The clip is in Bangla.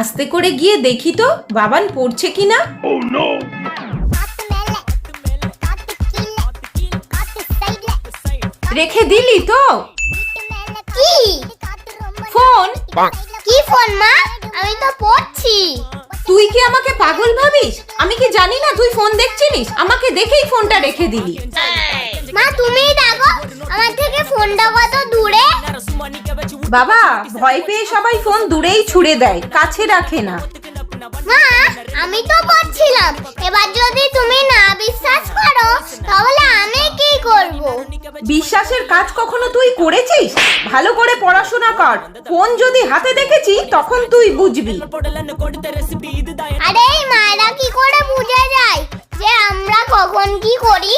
আস্তে করে গিয়ে দেখি তো বাবান পড়ছে কিনা। রেখে দিলি তো? কি ফোন? কি ফোন মা? আমি তো পড়ছি। তুই কি আমাকে পাগল ভাবিস? আমি কি জানি না তুই ফোন দেখছিলিস? আমাকে দেখেই ফোনটা রেখে দিলি। মা তুমিই দেখো আমার থেকে ফোনটা কত দূরে। বাবা, ভয় পেয়ে সবাই ফোন দূরেই ছুঁড়ে দেয়, কাছে রাখে না। মা আমি তো পড়ছিলাম, এবার যদি তুমি না বিশ্বাস করো তাহলে আমি কি করব? বিশ্বাসের কাজ কখনো তুই করেছিস? ভালো করে পড়াশোনা কর। ফোন যদি হাতে দেখেছি তখন তুই বুঝবি। আরে এই মায়েরা কি করে বুঝে যায় যে আমরা কখন কি করি?